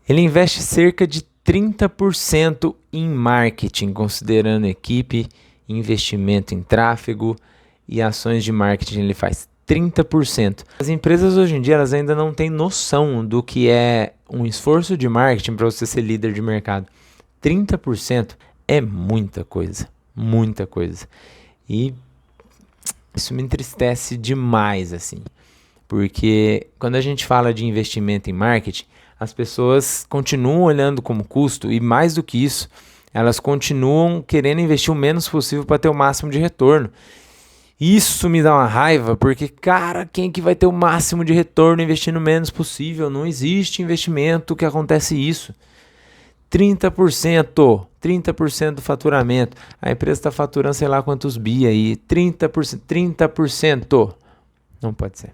Ele investe cerca de 30% em marketing, considerando equipe, investimento em tráfego e ações de marketing. Ele faz 30%. As empresas hoje em dia elas ainda não têm noção do que é um esforço de marketing para você ser líder de mercado. 30% é muita coisa, muita coisa. E isso me entristece demais, assim. Porque quando a gente fala de investimento em marketing, as pessoas continuam olhando como custo e, mais do que isso, elas continuam querendo investir o menos possível para ter o máximo de retorno. Isso me dá uma raiva, porque, cara, quem que vai ter o máximo de retorno investindo o menos possível? Não existe investimento que acontece isso. 30% do faturamento. A empresa está faturando sei lá quantos bi aí. 30%. Não pode ser.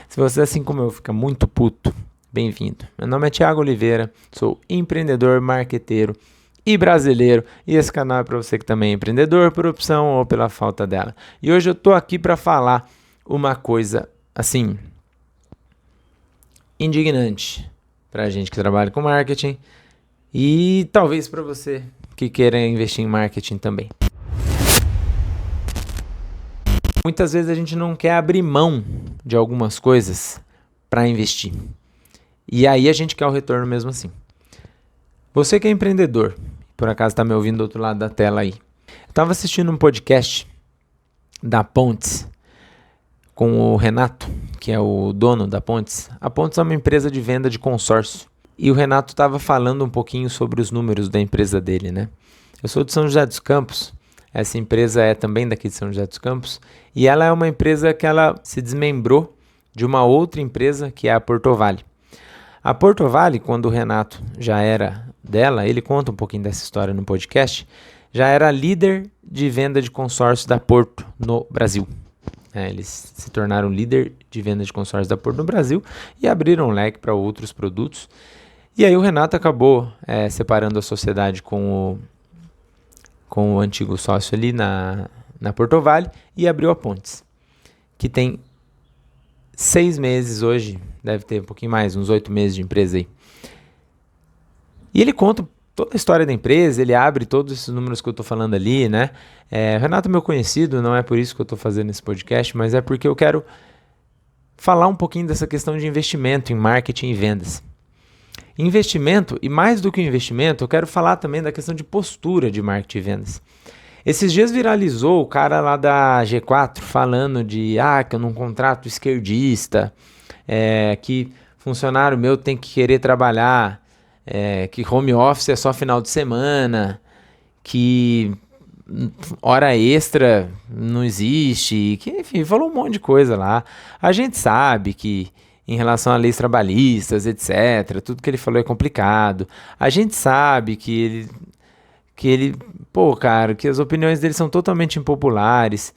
Se você, assim como eu, fica muito puto, bem-vindo. Meu nome é Thiago Oliveira, sou empreendedor, marqueteiro e brasileiro. E esse canal é para você que também é empreendedor por opção ou pela falta dela. E hoje eu tô aqui para falar uma coisa, assim, indignante pra gente que trabalha com marketing e talvez para você que queira investir em marketing também. Muitas vezes a gente não quer abrir mão de algumas coisas para investir. E aí a gente quer o retorno mesmo assim. Você que é empreendedor, por acaso está me ouvindo do outro lado da tela aí. Eu estava assistindo um podcast da Pontes com o Renato, que é o dono da Pontes. A Pontes é uma empresa de venda de consórcio. E o Renato estava falando um pouquinho sobre os números da empresa dele, né? Eu sou de São José dos Campos. Essa empresa é também daqui de São José dos Campos. E ela é uma empresa que ela se desmembrou de uma outra empresa, que é a Portovale. A Portovale, quando o Renato já era dela, ele conta um pouquinho dessa história no podcast, já era líder de venda de consórcio da Porto no Brasil. Eles se tornaram líder de venda de consórcio da Porto no Brasil e abriram um leque para outros produtos. E aí o Renato acabou separando a sociedade com o antigo sócio ali na Portovale e abriu a Pontes, que tem 6 meses hoje, deve ter um pouquinho mais, uns 8 meses de empresa aí. E ele conta toda a história da empresa, ele abre todos esses números que eu estou falando ali, né? O Renato é meu conhecido, não é por isso que eu estou fazendo esse podcast, mas é porque eu quero falar um pouquinho dessa questão de investimento em marketing e vendas. Investimento, e mais do que investimento, eu quero falar também da questão de postura de marketing e vendas. Esses dias viralizou o cara lá da G4 falando de que eu não contrato esquerdista, que funcionário meu tem que querer trabalhar, que home office é só final de semana, que hora extra não existe, que enfim, falou um monte de coisa lá. A gente sabe que em relação a leis trabalhistas, etc., tudo que ele falou é complicado. A gente sabe que que as opiniões dele são totalmente impopulares.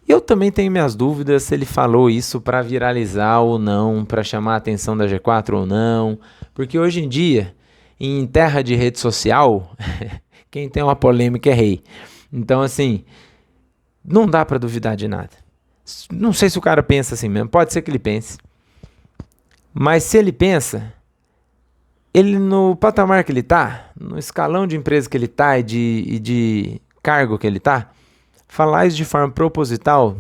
Eu também tenho minhas dúvidas se ele falou isso para viralizar ou não, para chamar a atenção da G4 ou não, porque hoje em dia, em terra de rede social, quem tem uma polêmica é rei. Então, assim, não dá para duvidar de nada. Não sei se o cara pensa assim mesmo, pode ser que ele pense. Mas se ele pensa, ele no patamar que ele tá, no escalão de empresa que ele tá e de cargo que ele tá, falar isso de forma proposital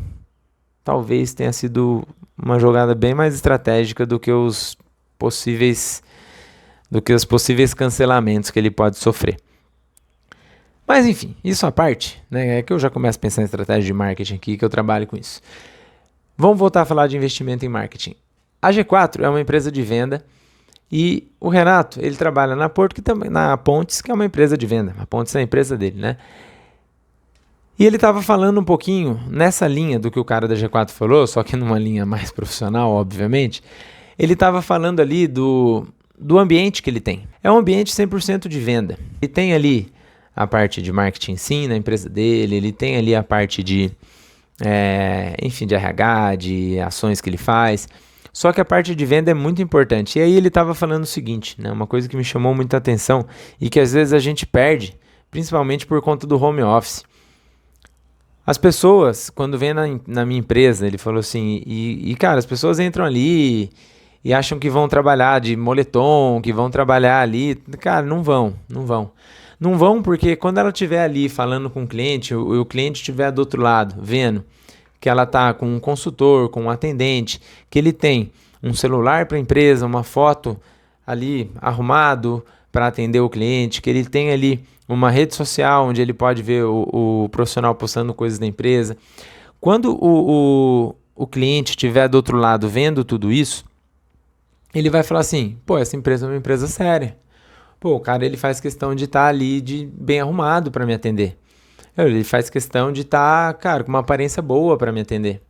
talvez tenha sido uma jogada bem mais estratégica do que os possíveis cancelamentos que ele pode sofrer. Mas enfim, isso à parte, né? É que eu já começo a pensar em estratégia de marketing aqui, que eu trabalho com isso. Vamos voltar a falar de investimento em marketing. A G4 é uma empresa de venda e o Renato, ele trabalha na Pontes, que é uma empresa de venda. A Pontes é a empresa dele, né? E ele estava falando um pouquinho nessa linha do que o cara da G4 falou, só que numa linha mais profissional, obviamente. Ele estava falando ali do ambiente que ele tem. É um ambiente 100% de venda. Ele tem ali a parte de marketing sim na empresa dele, ele tem ali a parte de, de RH, de ações que ele faz. Só que a parte de venda é muito importante. E aí ele estava falando o seguinte, né, uma coisa que me chamou muita atenção e que às vezes a gente perde, principalmente por conta do home office. As pessoas, quando vêm na minha empresa, ele falou assim, cara, as pessoas entram ali e acham que vão trabalhar de moletom, que vão trabalhar ali. Cara, não vão, não vão. Não vão porque quando ela estiver ali falando com o cliente, o cliente estiver do outro lado, vendo que ela está com um consultor, com um atendente, que ele tem um celular para a empresa, uma foto ali arrumado para atender o cliente, que ele tem ali uma rede social onde ele pode ver o profissional postando coisas da empresa. Quando o cliente estiver do outro lado vendo tudo isso, ele vai falar assim, pô, essa empresa é uma empresa séria. Pô, o cara ele faz questão de estar ali bem arrumado para me atender. Ele faz questão de estar, cara, com uma aparência boa para me atender.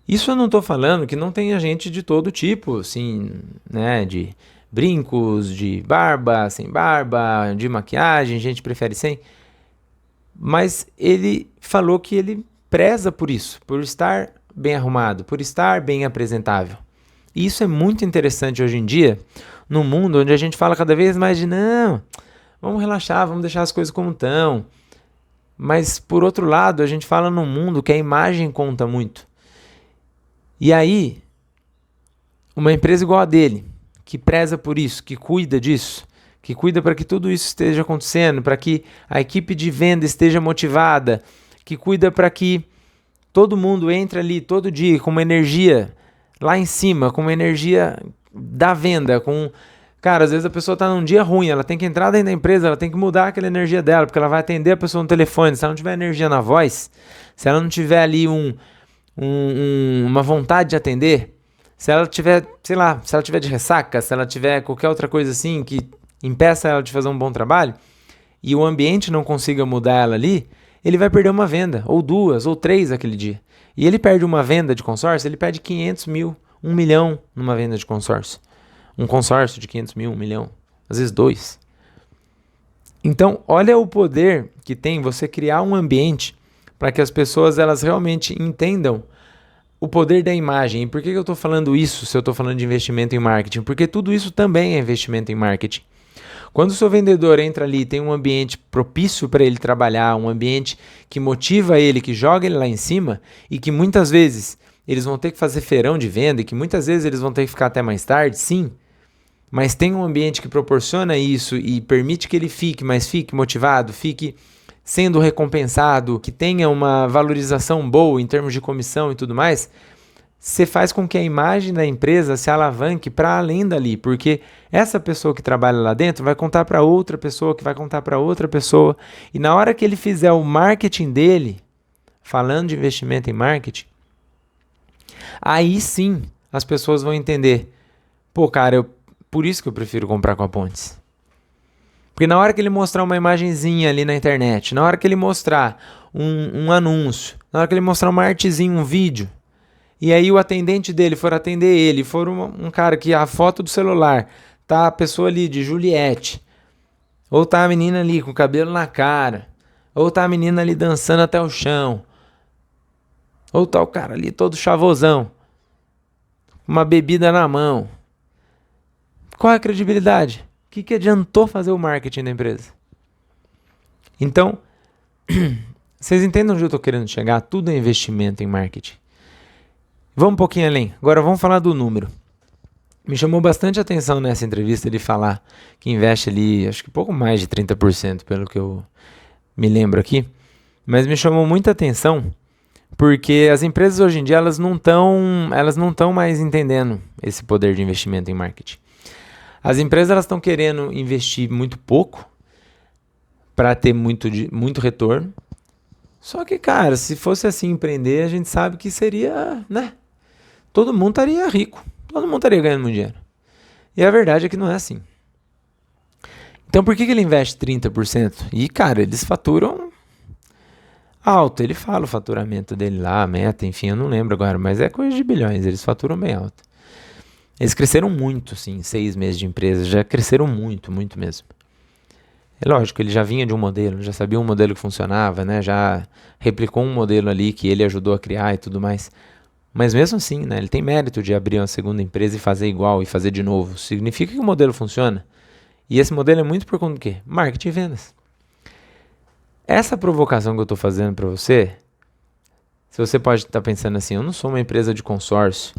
Isso eu não estou falando que não tenha gente de todo tipo, assim, né, de brincos, de barba, sem barba, de maquiagem, gente prefere sem. Mas ele falou que ele preza por isso, por estar bem arrumado, por estar bem apresentável. E isso é muito interessante hoje em dia, num mundo onde a gente fala cada vez mais de não, vamos relaxar, vamos deixar as coisas como estão. Mas, por outro lado, a gente fala num mundo que a imagem conta muito. E aí, uma empresa igual a dele, que preza por isso, que cuida disso, que cuida para que tudo isso esteja acontecendo, para que a equipe de venda esteja motivada, que cuida para que todo mundo entre ali todo dia com uma energia lá em cima, com uma energia da venda, com... Cara, às vezes a pessoa está num dia ruim, ela tem que entrar dentro da empresa, ela tem que mudar aquela energia dela, porque ela vai atender a pessoa no telefone. Se ela não tiver energia na voz, se ela não tiver ali uma vontade de atender, se ela tiver, sei lá, se ela tiver de ressaca, se ela tiver qualquer outra coisa assim que impeça ela de fazer um bom trabalho, e o ambiente não consiga mudar ela ali, ele vai perder uma venda, ou duas, ou três aquele dia. E ele perde uma venda de consórcio, ele perde 500 mil, 1 milhão numa venda de consórcio. Um consórcio de 500 mil, 1 milhão, às vezes 2. Então, olha o poder que tem você criar um ambiente para que as pessoas elas realmente entendam o poder da imagem. E por que eu estou falando isso se eu estou falando de investimento em marketing? Porque tudo isso também é investimento em marketing. Quando o seu vendedor entra ali e tem um ambiente propício para ele trabalhar, um ambiente que motiva ele, que joga ele lá em cima e que muitas vezes eles vão ter que fazer feirão de venda e que muitas vezes eles vão ter que ficar até mais tarde, sim, mas tem um ambiente que proporciona isso e permite que ele fique, mas fique motivado, fique sendo recompensado, que tenha uma valorização boa em termos de comissão e tudo mais, você faz com que a imagem da empresa se alavanque para além dali, porque essa pessoa que trabalha lá dentro vai contar para outra pessoa, que vai contar para outra pessoa, e na hora que ele fizer o marketing dele, falando de investimento em marketing, aí sim as pessoas vão entender, pô, cara, por isso que eu prefiro comprar com a Pontes. Porque na hora que ele mostrar uma imagenzinha ali na internet, na hora que ele mostrar um anúncio, na hora que ele mostrar uma artezinha, um vídeo, e aí o atendente dele for atender ele, for um cara que a foto do celular, tá a pessoa ali de Juliette, ou tá a menina ali com o cabelo na cara, ou tá a menina ali dançando até o chão, ou tá o cara ali todo chavosão, uma bebida na mão. Qual é a credibilidade? O que adiantou fazer o marketing da empresa? Então, vocês entendem onde eu estou querendo chegar? Tudo é investimento em marketing. Vamos um pouquinho além. Agora vamos falar do número. Me chamou bastante atenção nessa entrevista ele falar que investe ali, acho que pouco mais de 30%, pelo que eu me lembro aqui. Mas me chamou muita atenção porque as empresas hoje em dia elas não estão mais entendendo esse poder de investimento em marketing. As empresas elas estão querendo investir muito pouco para ter muito retorno. Só que, cara, se fosse assim empreender, a gente sabe que seria, né? Todo mundo estaria rico. Todo mundo estaria ganhando muito dinheiro. E a verdade é que não é assim. Então, por que ele investe 30%? E, cara, eles faturam alto. Ele fala o faturamento dele lá, a meta, enfim, eu não lembro agora, mas é coisa de bilhões. Eles faturam bem alto. Eles cresceram muito, sim, 6 meses de empresa, já cresceram muito, muito mesmo. É lógico, ele já vinha de um modelo, já sabia um modelo que funcionava, né? Já replicou um modelo ali que ele ajudou a criar e tudo mais. Mas mesmo assim, né? Ele tem mérito de abrir uma segunda empresa e fazer igual e fazer de novo. Significa que o modelo funciona. E esse modelo é muito por conta do quê? Marketing e vendas. Essa provocação que eu estou fazendo para você, se você pode estar pensando assim, eu não sou uma empresa de consórcio,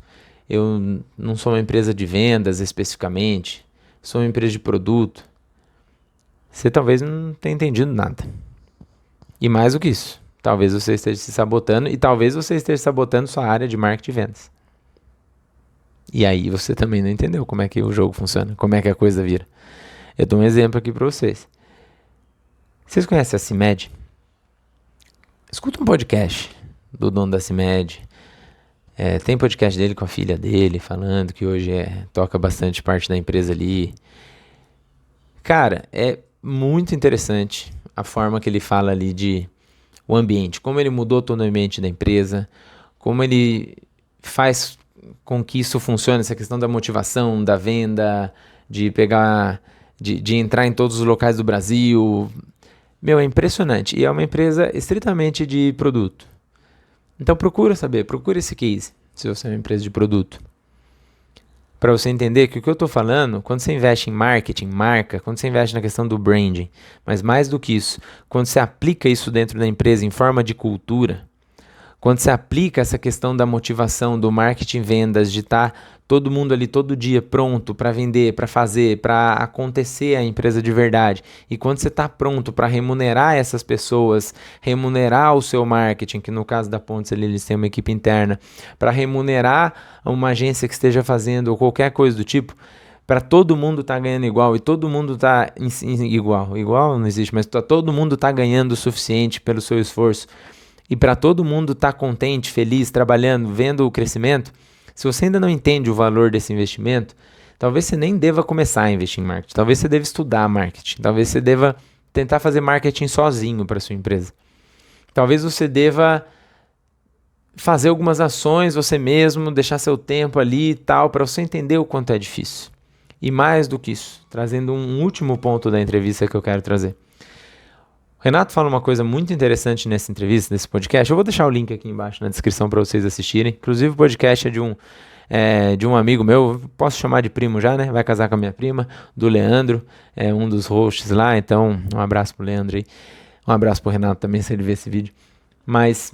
eu não sou uma empresa de vendas especificamente, sou uma empresa de produto. Você talvez não tenha entendido nada. E mais do que isso, talvez você esteja se sabotando e talvez você esteja sabotando sua área de marketing e vendas. E aí você também não entendeu como é que o jogo funciona, como é que a coisa vira. Eu dou um exemplo aqui para vocês. Vocês conhecem a CIMED? Escuta um podcast do dono da CIMED. Tem podcast dele com a filha dele, falando que hoje toca bastante parte da empresa ali. Cara, é muito interessante a forma que ele fala ali de o ambiente, como ele mudou todo o ambiente da empresa, como ele faz com que isso funcione, essa questão da motivação, da venda, de pegar, de entrar em todos os locais do Brasil. Meu, é impressionante. E é uma empresa estritamente de produto. Então procura esse case, se você é uma empresa de produto. Para você entender que o que eu estou falando, quando você investe em marketing, marca, quando você investe na questão do branding, mas mais do que isso, quando você aplica isso dentro da empresa em forma de cultura, quando você aplica essa questão da motivação, do marketing vendas, de estar todo mundo ali todo dia pronto para vender, para fazer, para acontecer a empresa de verdade. E quando você está pronto para remunerar essas pessoas, remunerar o seu marketing, que no caso da Pontes eles têm uma equipe interna, para remunerar uma agência que esteja fazendo ou qualquer coisa do tipo, para todo mundo estar ganhando igual e todo mundo está igual não existe, mas todo mundo está ganhando o suficiente pelo seu esforço. E para todo mundo estar contente, feliz, trabalhando, vendo o crescimento, se você ainda não entende o valor desse investimento, talvez você nem deva começar a investir em marketing. Talvez você deva estudar marketing. Talvez você deva tentar fazer marketing sozinho para sua empresa. Talvez você deva fazer algumas ações você mesmo, deixar seu tempo ali e tal, para você entender o quanto é difícil. E mais do que isso, trazendo um último ponto da entrevista que eu quero trazer. O Renato fala uma coisa muito interessante nessa entrevista, nesse podcast. Eu vou deixar o link aqui embaixo na descrição para vocês assistirem. Inclusive o podcast é de um amigo meu, posso chamar de primo já, né? Vai casar com a minha prima, do Leandro, é um dos hosts lá. Então, um abraço pro Leandro aí. Um abraço pro Renato também, se ele ver esse vídeo. Mas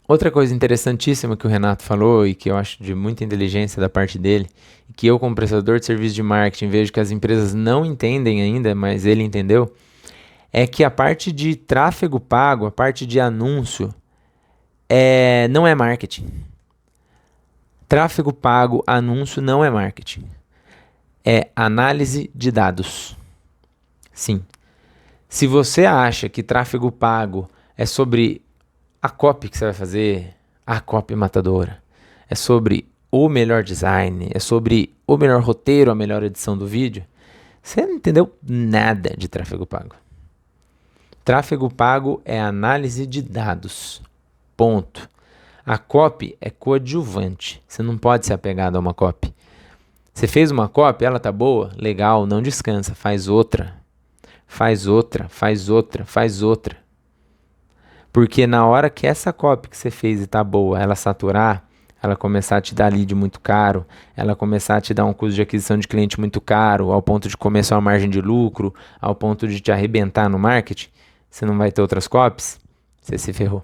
outra coisa interessantíssima que o Renato falou e que eu acho de muita inteligência da parte dele, e que eu como prestador de serviço de marketing vejo que as empresas não entendem ainda, mas ele entendeu, é que a parte de tráfego pago, a parte de anúncio, não é marketing. Tráfego pago, anúncio não é marketing. É análise de dados. Sim. Se você acha que tráfego pago é sobre a copy que você vai fazer, a copy matadora, é sobre o melhor design, é sobre o melhor roteiro, a melhor edição do vídeo, você não entendeu nada de tráfego pago. Tráfego pago é análise de dados. Ponto. A copy é coadjuvante. Você não pode ser apegado a uma copy. Você fez uma copy, ela tá boa? Legal, não descansa. Faz outra. Faz outra, faz outra, faz outra. Porque na hora que essa copy que você fez e tá boa, ela saturar, ela começar a te dar lead muito caro, ela começar a te dar um custo de aquisição de cliente muito caro, ao ponto de começar uma margem de lucro, ao ponto de te arrebentar no marketing, você não vai ter outras copies, você se ferrou.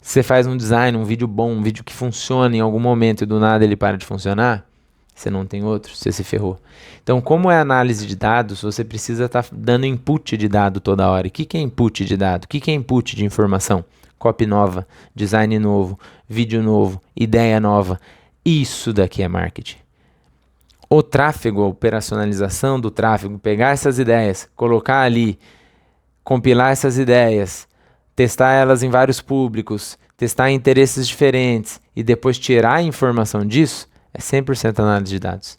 Se você faz um design, um vídeo bom, um vídeo que funciona em algum momento e do nada ele para de funcionar, você não tem outro, você se ferrou. Então, como é análise de dados, você precisa estar dando input de dado toda hora. E o que é input de dado? O que é input de informação? Copy nova, design novo, vídeo novo, ideia nova. Isso daqui é marketing. O tráfego, a operacionalização do tráfego, pegar essas ideias, colocar ali, compilar essas ideias, testar elas em vários públicos, testar interesses diferentes e depois tirar a informação disso, é 100% análise de dados.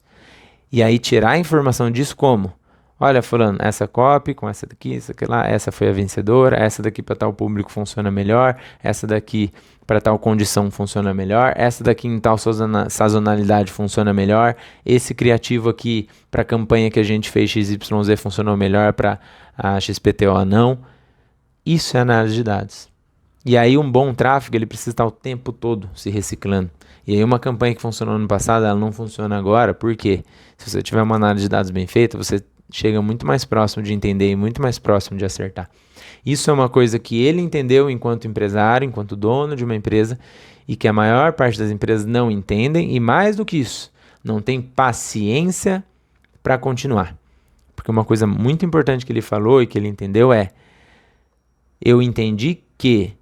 E aí tirar a informação disso como? Olha, fulano, essa copy com essa daqui, essa aqui lá, essa foi a vencedora, essa daqui para tal público funciona melhor, essa daqui para tal condição funciona melhor, essa daqui em tal sazonalidade funciona melhor, esse criativo aqui para a campanha que a gente fez XYZ funcionou melhor, para a XPTO não. Isso é análise de dados. E aí um bom tráfego ele precisa estar o tempo todo se reciclando. E aí uma campanha que funcionou no passado, ela não funciona agora, porque se você tiver uma análise de dados bem feita, você chega muito mais próximo de entender e muito mais próximo de acertar. Isso é uma coisa que ele entendeu enquanto empresário, enquanto dono de uma empresa, e que a maior parte das empresas não entendem e, mais do que isso, não tem paciência para continuar. Porque uma coisa muito importante que ele falou e que ele entendeu é: eu entendi que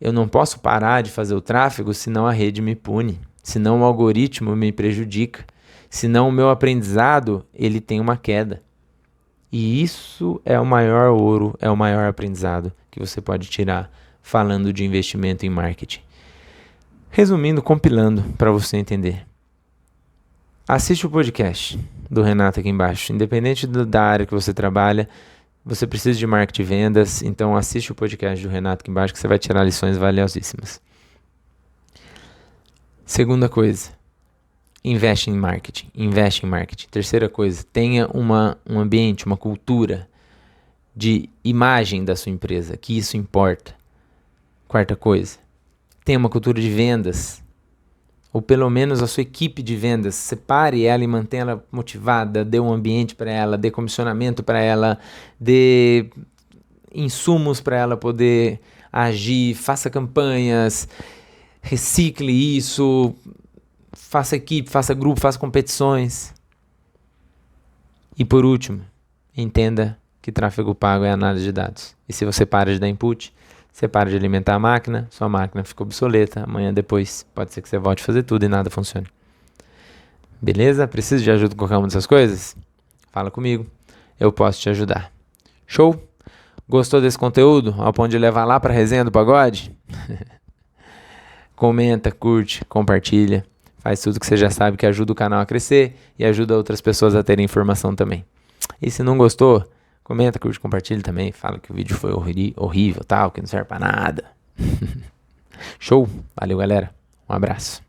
eu não posso parar de fazer o tráfego senão a rede me pune, senão o algoritmo me prejudica, senão o meu aprendizado ele tem uma queda. E isso é o maior ouro, é o maior aprendizado que você pode tirar falando de investimento em marketing. Resumindo, compilando para você entender. Assiste o podcast do Renato aqui embaixo. Independente da área que você trabalha, você precisa de marketing e vendas, então assiste o podcast do Renato aqui embaixo que você vai tirar lições valiosíssimas. Segunda coisa, investe em marketing. Investe em marketing. Terceira coisa, tenha um ambiente, uma cultura de imagem da sua empresa, que isso importa. Quarta coisa, tenha uma cultura de vendas, ou pelo menos a sua equipe de vendas. Separe ela e mantenha ela motivada, dê um ambiente para ela, dê comissionamento para ela, dê insumos para ela poder agir, faça campanhas, recicle isso, faça equipe, faça grupo, faça competições. E por último, entenda que tráfego pago é análise de dados. E se você para de dar input, você para de alimentar a máquina, sua máquina fica obsoleta, amanhã depois pode ser que você volte a fazer tudo e nada funcione. Beleza? Precisa de ajuda com qualquer uma dessas coisas? Fala comigo, eu posso te ajudar. Show? Gostou desse conteúdo? Ao ponto de levar lá para a resenha do pagode? Comenta, curte, compartilha. Faz tudo que você já sabe que ajuda o canal a crescer e ajuda outras pessoas a terem informação também. E se não gostou, comenta, curte, compartilha também. Fala que o vídeo foi horrível, tal, que não serve pra nada. Show? Valeu, galera. Um abraço.